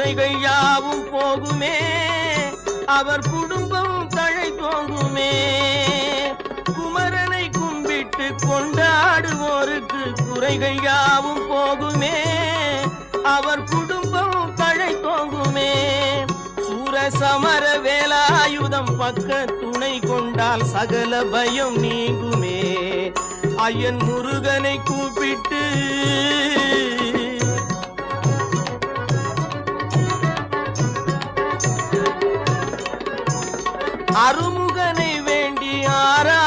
குறைகள் யாவும் போகுமே, அவர் குடும்பம் தழை தோங்குமே. குமரனை கும்பிட்டு கொண்டாடுவோருக்கு குறைகள் யாவும் போகுமே, அவர் குடும்பம் தழை தோங்குமே. சூரசமர வேலாயுதம் பக்க துணை கொண்டால் சகல பயம் நீங்குமே. ஐயன் முருகனை கூப்பிட்டு அருமுகனை வேண்டி ஆரா